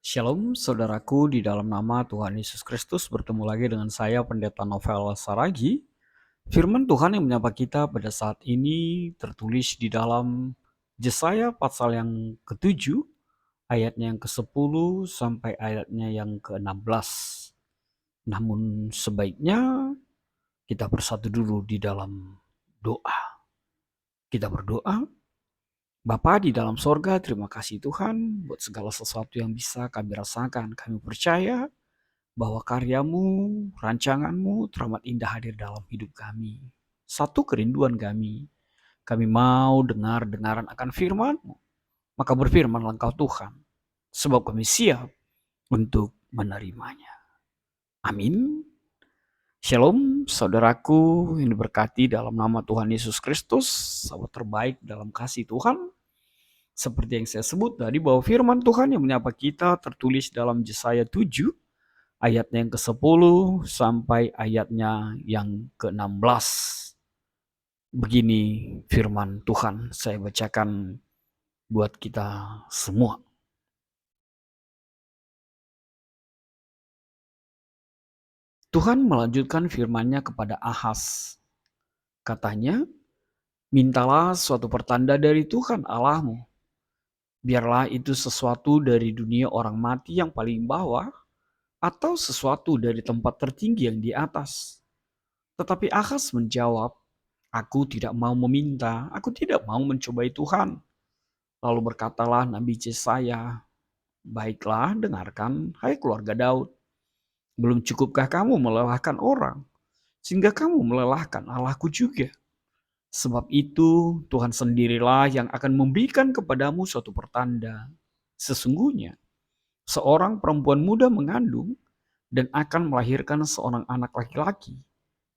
Shalom saudaraku, di dalam nama Tuhan Yesus Kristus bertemu lagi dengan saya Pendeta Novel Saragi. Firman Tuhan yang menyapa kita pada saat ini tertulis di dalam Yesaya pasal yang ke-7, ayatnya yang ke-10 sampai ayatnya yang ke-16. Namun sebaiknya kita bersatu dulu di dalam doa. Kita berdoa. Bapa di dalam sorga, terima kasih Tuhan buat segala sesuatu yang bisa kami rasakan. Kami percaya bahwa karyamu, rancanganmu teramat indah hadir dalam hidup kami. Satu kerinduan kami mau dengar-dengaran akan firman-Mu. Maka berfirmanlah Engkau Tuhan, sebab kami siap untuk menerimanya. Amin. Shalom saudaraku yang diberkati dalam nama Tuhan Yesus Kristus, sahabat terbaik dalam kasih Tuhan. Seperti yang saya sebut tadi bahwa firman Tuhan yang menyapa kita tertulis dalam Yesaya 7 ayatnya yang ke-10 sampai ayatnya yang ke-16. Begini firman Tuhan, saya bacakan buat kita semua. Tuhan melanjutkan firman-Nya kepada Ahaz. Katanya, mintalah suatu pertanda dari Tuhan Allahmu. Biarlah itu sesuatu dari dunia orang mati yang paling bawah, atau sesuatu dari tempat tertinggi yang di atas. Tetapi Ahaz menjawab, aku tidak mau meminta, aku tidak mau mencobai Tuhan. Lalu berkatalah Nabi Yesaya, baiklah dengarkan, hai keluarga Daud. Belum cukupkah kamu melelahkan orang, sehingga kamu melelahkan Allahku juga? Sebab itu Tuhan sendirilah yang akan memberikan kepadamu suatu pertanda. Sesungguhnya, seorang perempuan muda mengandung dan akan melahirkan seorang anak laki-laki.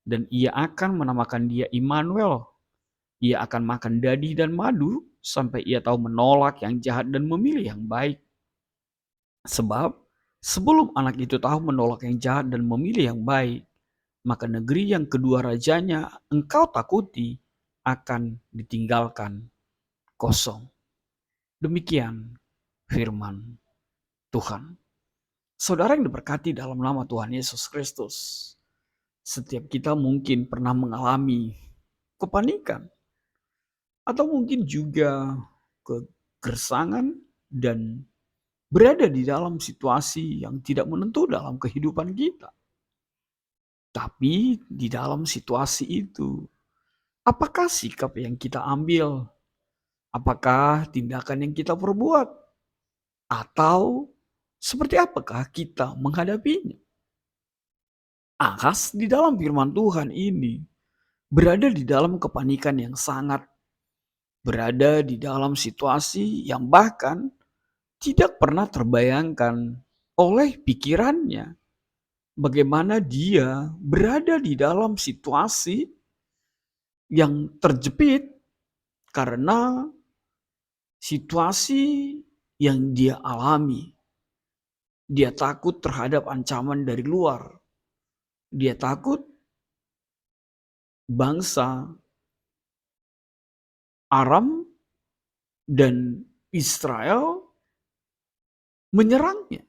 Dan ia akan menamakan dia Immanuel. Ia akan makan dadi dan madu sampai ia tahu menolak yang jahat dan memilih yang baik. Sebab sebelum anak itu tahu menolak yang jahat dan memilih yang baik, maka negeri yang kedua rajanya engkau takuti akan ditinggalkan kosong. Demikian firman Tuhan. Saudara yang diberkati dalam nama Tuhan Yesus Kristus, setiap kita mungkin pernah mengalami kepanikan atau mungkin juga kegersangan dan berada di dalam situasi yang tidak menentu dalam kehidupan kita. Tapi di dalam situasi itu, apakah sikap yang kita ambil? Apakah tindakan yang kita perbuat? Atau seperti apakah kita menghadapinya? Ahas di dalam firman Tuhan ini berada di dalam kepanikan yang sangat, berada di dalam situasi yang bahkan tidak pernah terbayangkan oleh pikirannya. Bagaimana dia berada di dalam situasi yang terjepit karena situasi yang dia alami. Dia takut terhadap ancaman dari luar. Dia takut bangsa Aram dan Israel menyerangnya.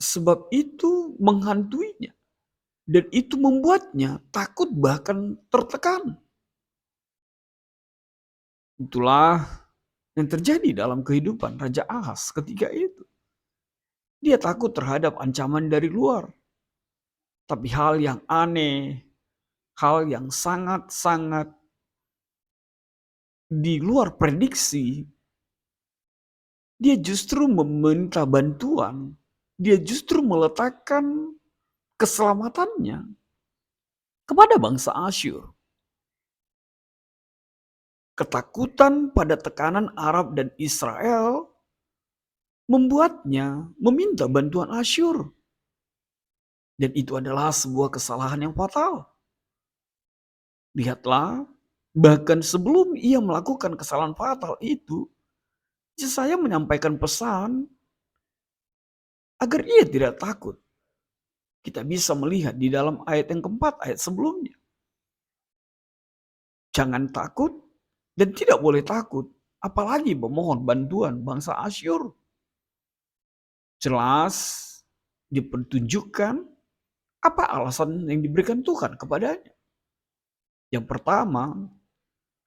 Sebab itu menghantuinya. Dan itu membuatnya takut bahkan tertekan. Itulah yang terjadi dalam kehidupan Raja Ahaz ketika itu. Dia takut terhadap ancaman dari luar. Tapi hal yang aneh, hal yang sangat-sangat di luar prediksi, dia justru meminta bantuan. Dia justru meletakkan keselamatannya kepada bangsa Asyur. Ketakutan pada tekanan Arab dan Israel membuatnya meminta bantuan Asyur. Dan itu adalah sebuah kesalahan yang fatal. Lihatlah, bahkan sebelum ia melakukan kesalahan fatal itu, saya menyampaikan pesan agar ia tidak takut. Kita bisa melihat di dalam ayat yang keempat, ayat sebelumnya. Jangan takut dan tidak boleh takut, apalagi memohon bantuan bangsa Asyur. Jelas dipertunjukkan apa alasan yang diberikan Tuhan kepadanya. Yang pertama,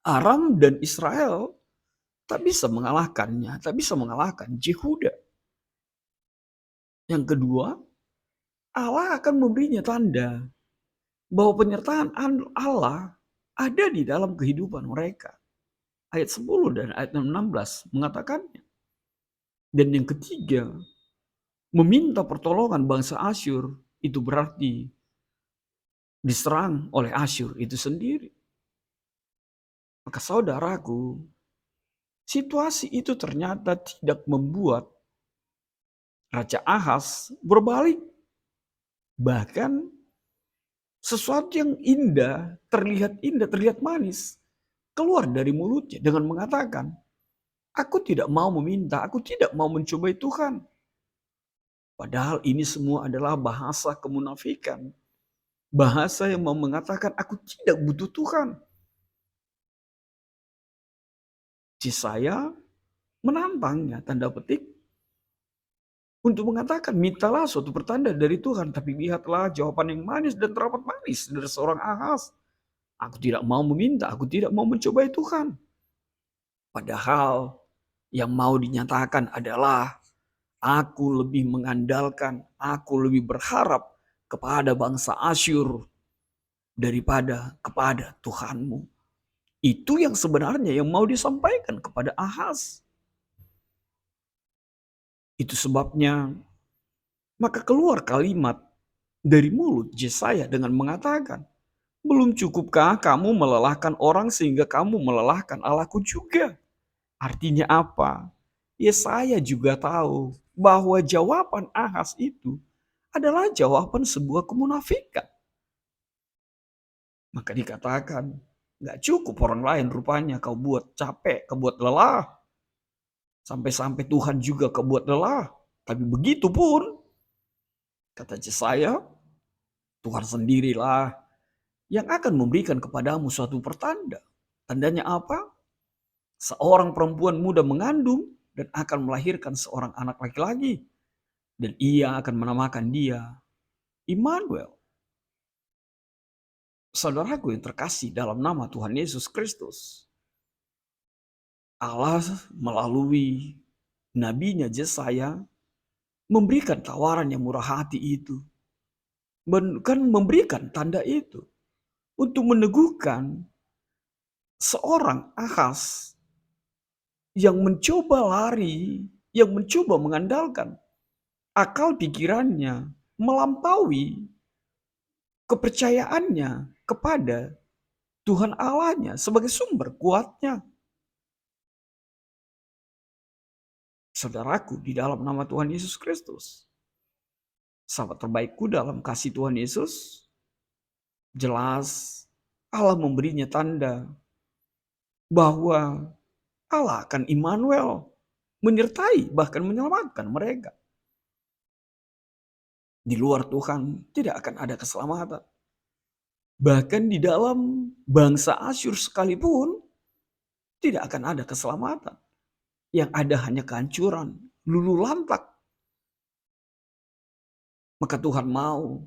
Aram dan Israel tak bisa mengalahkannya, tak bisa mengalahkan Yehuda. Yang kedua, Allah akan memberinya tanda bahwa penyertaan Allah ada di dalam kehidupan mereka. Ayat 10 dan ayat 16 mengatakannya. Dan yang ketiga, meminta pertolongan bangsa Asyur itu berarti diserang oleh Asyur itu sendiri. Maka saudaraku, situasi itu ternyata tidak membuat Raja Ahaz berbalik. Bahkan sesuatu yang indah, terlihat manis, keluar dari mulutnya dengan mengatakan, aku tidak mau meminta, aku tidak mau mencobai Tuhan. Padahal ini semua adalah bahasa kemunafikan. Bahasa yang mau mengatakan, aku tidak butuh Tuhan. Yesaya menantangnya, tanda petik, untuk mengatakan, mintalah suatu pertanda dari Tuhan, tapi lihatlah jawaban yang manis dan teramat manis dari seorang Ahaz. Aku tidak mau meminta, aku tidak mau mencobai Tuhan. Padahal yang mau dinyatakan adalah, aku lebih mengandalkan, aku lebih berharap kepada bangsa Asyur daripada kepada Tuhanmu. Itu yang sebenarnya yang mau disampaikan kepada Ahaz. Itu sebabnya maka keluar kalimat dari mulut Yesaya dengan mengatakan, belum cukupkah kamu melelahkan orang sehingga kamu melelahkan Allahku juga? Artinya apa? Yesaya juga tahu bahwa jawaban Ahaz itu adalah jawaban sebuah kemunafikan. Maka dikatakan, gak cukup orang lain rupanya kau buat capek, kau buat lelah. Sampai-sampai Tuhan juga kau buat lelah. Tapi begitu pun, kata Yesaya, Tuhan sendirilah yang akan memberikan kepadamu suatu pertanda. Tandanya apa? Seorang perempuan muda mengandung dan akan melahirkan seorang anak laki-laki. Dan ia akan menamakan dia Immanuel. Saudaraku yang terkasih dalam nama Tuhan Yesus Kristus. Allah melalui nabinya Yesaya memberikan tawaran yang murah hati itu. Kan memberikan tanda itu. Untuk meneguhkan seorang Ahaz yang mencoba lari, yang mencoba mengandalkan akal pikirannya melampaui kepercayaannya kepada Tuhan Allahnya sebagai sumber kuatnya. Saudaraku di dalam nama Tuhan Yesus Kristus, sahabat terbaikku dalam kasih Tuhan Yesus, jelas Allah memberinya tanda bahwa Allah akan Immanuel, menyertai bahkan menyelamatkan mereka. Di luar Tuhan tidak akan ada keselamatan. Bahkan di dalam bangsa Asyur sekalipun tidak akan ada keselamatan. Yang ada hanya kehancuran, lulu lantak. Maka Tuhan mau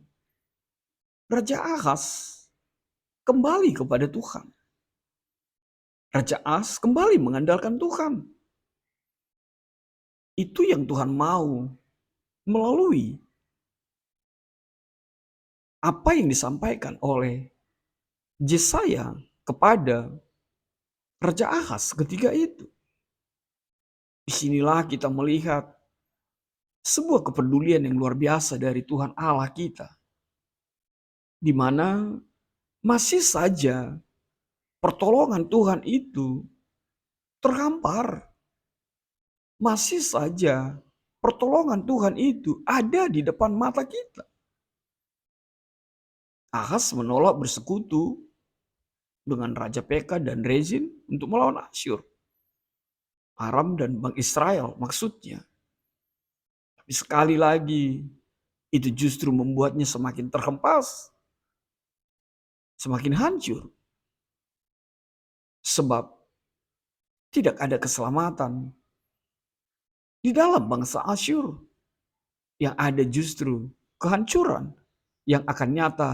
Raja Ahaz kembali kepada Tuhan. Raja Ahaz kembali mengandalkan Tuhan. Itu yang Tuhan mau melalui apa yang disampaikan oleh Yesaya kepada Raja Ahaz ketika itu. Disinilah kita melihat sebuah kepedulian yang luar biasa dari Tuhan Allah kita. Di mana masih saja pertolongan Tuhan itu terhampar. Masih saja pertolongan Tuhan itu ada di depan mata kita. Ahaz menolak bersekutu dengan Raja Peka dan Rezin untuk melawan Asyur. Aram dan Bang Israel maksudnya. Tapi sekali lagi itu justru membuatnya semakin terhempas. Semakin hancur. Sebab tidak ada keselamatan di dalam bangsa Asyur. Yang ada justru kehancuran yang akan nyata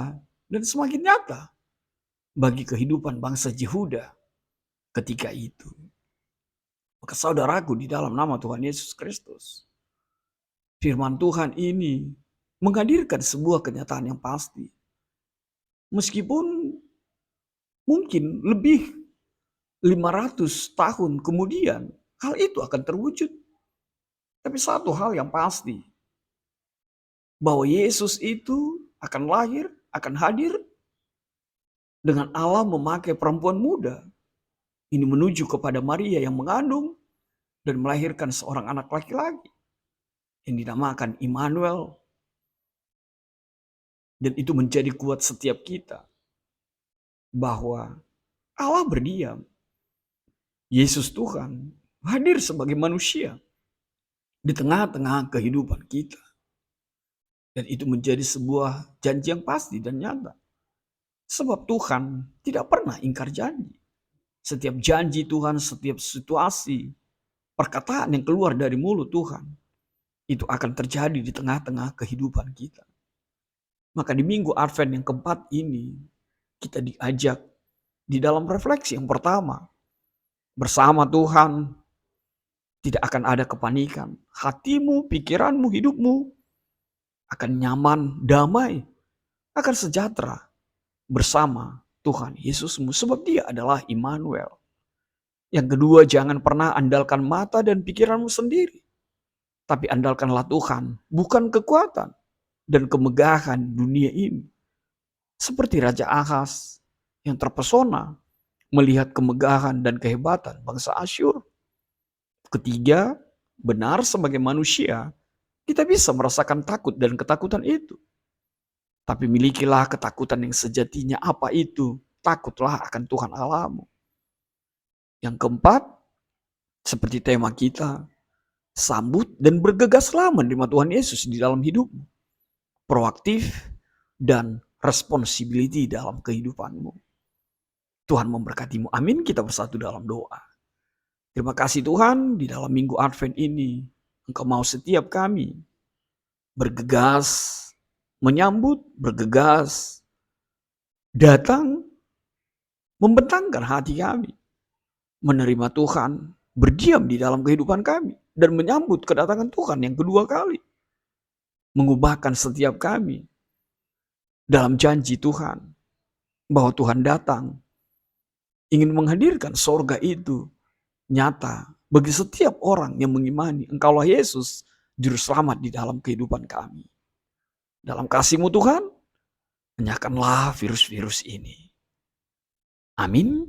dan semakin nyata bagi kehidupan bangsa Yehuda ketika itu. Maka saudaraku, di dalam nama Tuhan Yesus Kristus, firman Tuhan ini menghadirkan sebuah kenyataan yang pasti. Meskipun mungkin lebih 500 tahun kemudian hal itu akan terwujud. Tapi satu hal yang pasti, bahwa Yesus itu akan lahir, akan hadir dengan Allah memakai perempuan muda. Ini menuju kepada Maria yang mengandung dan melahirkan seorang anak laki-laki yang dinamakan Immanuel. Dan itu menjadi kuat setiap kita bahwa Allah berdiam. Yesus Tuhan hadir sebagai manusia di tengah-tengah kehidupan kita. Dan itu menjadi sebuah janji yang pasti dan nyata. Sebab Tuhan tidak pernah ingkar janji. Setiap janji Tuhan, setiap situasi, perkataan yang keluar dari mulut Tuhan, itu akan terjadi di tengah-tengah kehidupan kita. Maka di minggu Advent yang keempat ini, kita diajak di dalam refleksi yang pertama. Bersama Tuhan, tidak akan ada kepanikan. Hatimu, pikiranmu, hidupmu akan nyaman, damai, akan sejahtera bersama Tuhan Yesusmu. Sebab Dia adalah Immanuel. Yang kedua, jangan pernah andalkan mata dan pikiranmu sendiri. Tapi andalkanlah Tuhan, bukan kekuatan dan kemegahan dunia ini. Seperti Raja Ahaz yang terpesona melihat kemegahan dan kehebatan bangsa Asyur. Ketiga, benar sebagai manusia, kita bisa merasakan takut dan ketakutan itu. Tapi milikilah ketakutan yang sejatinya. Apa itu? Takutlah akan Tuhan Allahmu. Yang keempat, seperti tema kita, sambut dan bergegaslah menerima Tuhan Yesus di dalam hidupmu. Proaktif dan responsibility dalam kehidupanmu. Tuhan memberkatimu. Amin. Kita bersatu dalam doa. Terima kasih Tuhan, di dalam minggu Advent ini, Engkau mau setiap kami bergegas, menyambut, bergegas, datang, membentangkan hati kami, menerima Tuhan, berdiam di dalam kehidupan kami, dan menyambut kedatangan Tuhan yang kedua kali. Mengubahkan setiap kami dalam janji Tuhan, bahwa Tuhan datang, ingin menghadirkan sorga itu nyata bagi setiap orang yang mengimani Engkaulah Yesus, Juru Selamat di dalam kehidupan kami. Dalam kasih-Mu Tuhan, enyahkanlah virus-virus ini. Amin.